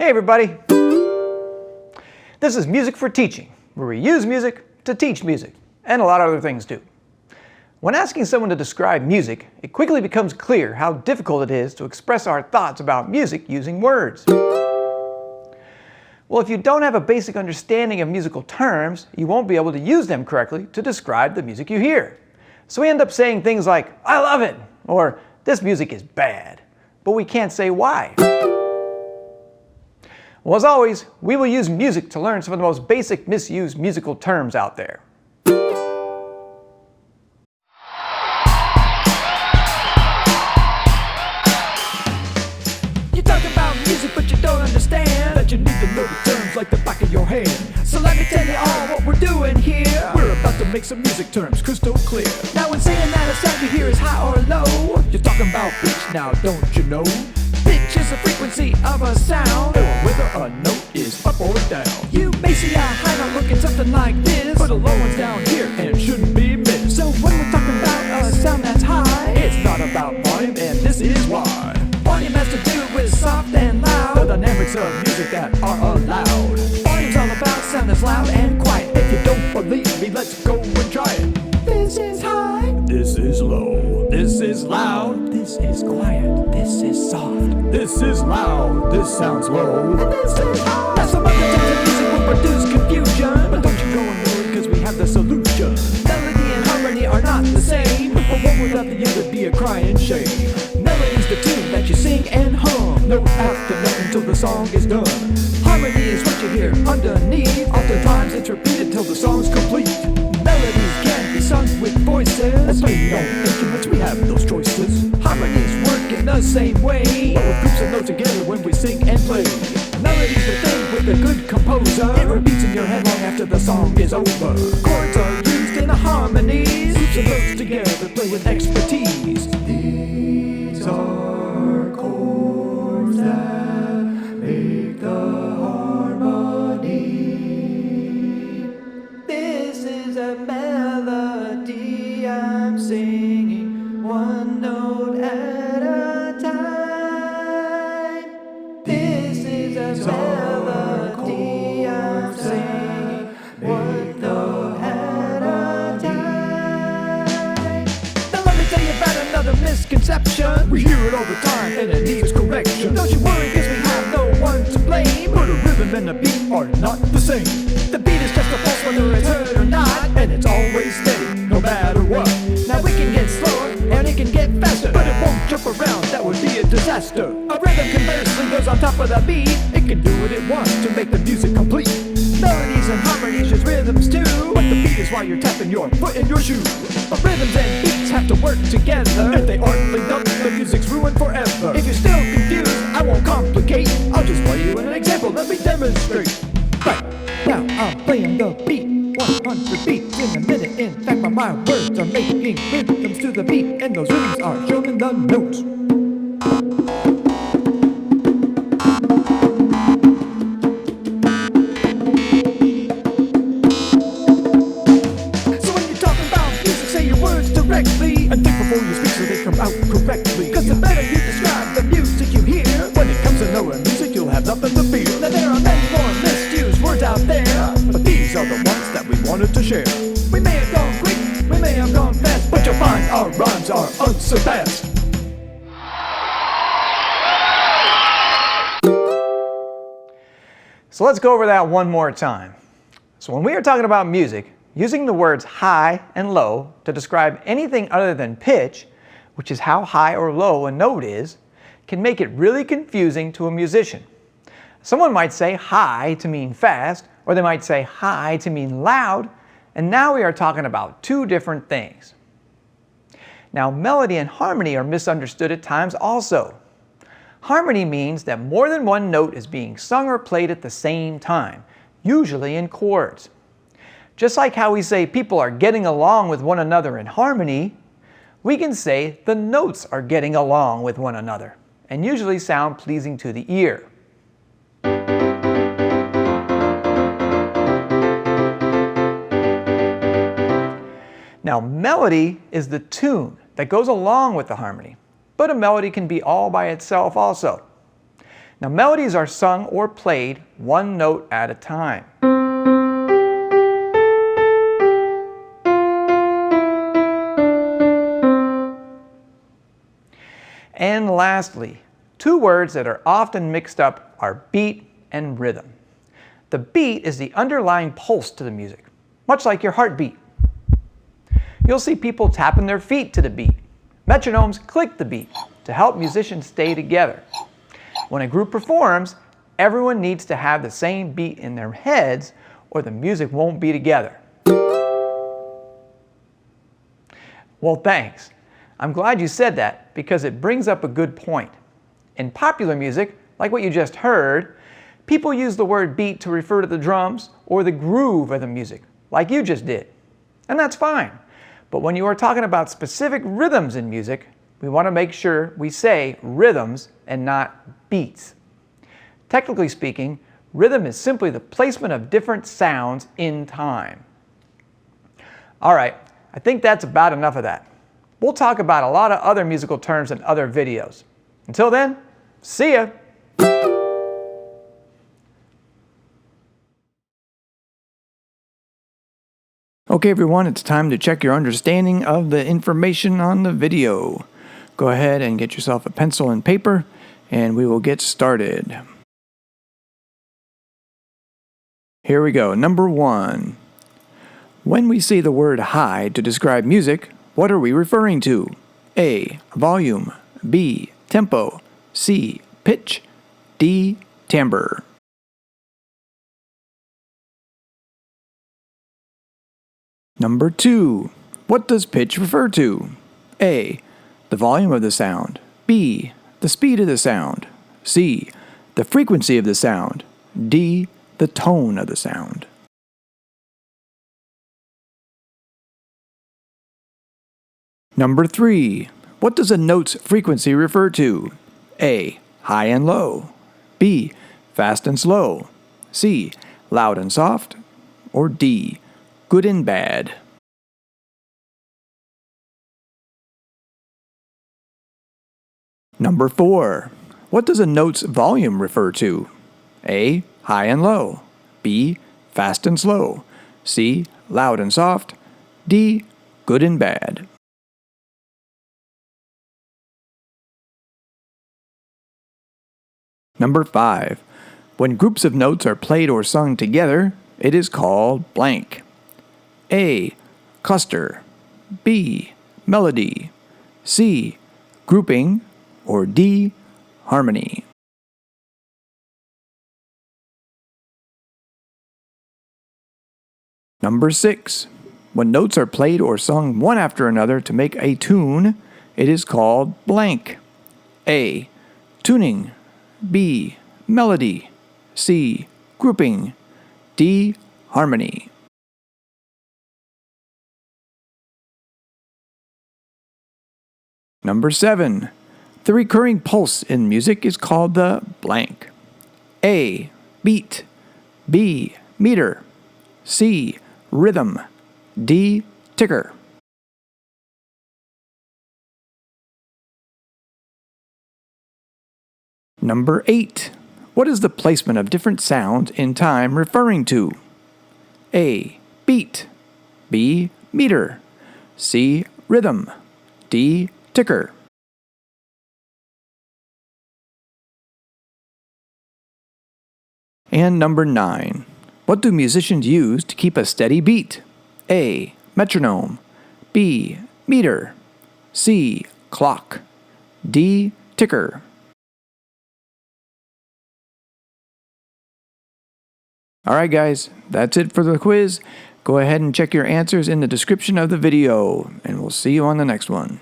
Hey everybody! This is Music for Teaching, where we use music to teach music, and a lot of other things too. When asking someone to describe music, it quickly becomes clear how difficult it is to express our thoughts about music using words. Well, if you don't have a basic understanding of musical terms, you won't be able to use them correctly to describe the music you hear. So we end up saying things like, "I love it," or "This music is bad," but we can't say why. Well, as always, we will use music to learn some of the most basic misused musical terms out there. You talk about music, but you don't understand that you need to know the terms like the back of your hand. So let me tell you all what we're doing here. We're about to make some music terms crystal clear. Now when saying that a sound you hear is high or low, you're talking about pitch now, don't you know? Pitch is the frequency of a sound, or whether a note is up or down. You may see a high note looking something like this, but a low one's down here and shouldn't be missed. So when we're talking about a sound that's high, it's not about volume, and this is why. Volume has to do with soft and loud, the dynamics of music that are allowed. Volume's all about sound that's loud and quiet. If you don't believe me, let's go and try it. This is high, this is low, this is loud, this is quiet, this is soft, this is loud, this sounds low, and this is high. Now some other types of music will produce confusion, but don't you go and worry, cause we have the solution. Melody and harmony are not the same, but one without the other be a crying shame. Melody's the tune that you sing and hum, note after note until the song is done. Harmony is what you hear underneath, oftentimes it's repeated till the song's complete. Melodies can be sung with voices, played on instruments, we have those choices. Harmonies work in the same way, but with groups of notes together when we sing and play. Melody's the thing with a good composer, it repeats in your head long after the song is over. Chords are used in a harmonies, groups of notes together play with expertise. These are chords that make the harmony. This is a melody I'm singing, one note at a time. This is a melody I'm singing, one note at a time. Now let me tell you about another misconception. We hear it all the time and it needs correction. Don't you worry, cause we have no one to blame, but a rhythm and a beat are not the same. The beat is just a pulse whether it's heard or not, and it's always steady, no matter what. Now we can get slower and it can get faster, but it won't jump around, that would be a disaster. A rhythm conversely goes on top of the beat, it can do what it wants to make the music complete. Melodies and harmonies use rhythms too, but the beat is why you're tapping your foot in your shoe. But rhythms and beats have to work together, if they aren't linked up, the music's ruined forever. If you're still confused, I won't complicate, I'll just play you an example, let me demonstrate. Right, now I'm playing the beat, 100 beats in a minute. In fact, my words are making rhythms to the beat, and those rhythms are shown in the notes. So when you're talking about music, say your words directly, and think before you speak so they come out correctly. Cause the better you describe the music you hear, when it comes to knowing music, you'll have nothing to fear. Now there are many more misused words out there, but these are the ones that we wanted to share. We may have gone quick, we may have gone fast, but you'll find our rhymes are unsurpassed. So let's go over that one more time. So when we are talking about music, using the words high and low to describe anything other than pitch, which is how high or low a note is, can make it really confusing to a musician. Someone might say high to mean fast, or they might say high to mean loud, and now we are talking about two different things. Now, melody and harmony are misunderstood at times also. Harmony means that more than one note is being sung or played at the same time, usually in chords. Just like how we say people are getting along with one another in harmony, we can say the notes are getting along with one another, and usually sound pleasing to the ear. Now, melody is the tune that goes along with the harmony, but a melody can be all by itself also. Now, melodies are sung or played one note at a time. And lastly, two words that are often mixed up are beat and rhythm. The beat is the underlying pulse to the music, much like your heartbeat. You'll see people tapping their feet to the beat. Metronomes click the beat to help musicians stay together. When a group performs, everyone needs to have the same beat in their heads or the music won't be together. Well, thanks. I'm glad you said that because it brings up a good point. In popular music, like what you just heard, people use the word beat to refer to the drums or the groove of the music, like you just did. And that's fine. But when you are talking about specific rhythms in music, we want to make sure we say rhythms and not beats. Technically speaking, rhythm is simply the placement of different sounds in time. All right, I think that's about enough of that. We'll talk about a lot of other musical terms in other videos. Until then, see ya! Okay everyone, it's time to check your understanding of the information on the video. Go ahead and get yourself a pencil and paper, and we will get started. Here we go. Number 1. When we say the word high to describe music, what are we referring to? A. Volume. B. Tempo. C. Pitch. D. Timbre. Number 2. What does pitch refer to? A. The volume of the sound. B. The speed of the sound. C. The frequency of the sound. D. The tone of the sound. Number 3. What does a note's frequency refer to? A. High and low. B. Fast and slow. C. Loud and soft. Or D. Good and bad. Number 4. What does a note's volume refer to? A. High and low. B. Fast and slow. C. Loud and soft. D. Good and bad. Number 5. When groups of notes are played or sung together, it is called blank. A. Cluster. B. Melody. C. Grouping. Or D. Harmony. Number 6. When notes are played or sung one after another to make a tune, it is called blank. A. Tuning. B. Melody. C. Grouping. D. Harmony. Number 7. The recurring pulse in music is called the blank. A. Beat. B. Meter. C. Rhythm. D. Ticker. Number 8. What is the placement of different sounds in time referring to? A. Beat. B. Meter. C. Rhythm. D. Ticker. And number 9. What do musicians use to keep a steady beat? A. Metronome. B. Meter. C. Clock. D. Ticker. Alright guys, that's it for the quiz. Go ahead and check your answers in the description of the video, and we'll see you on the next one.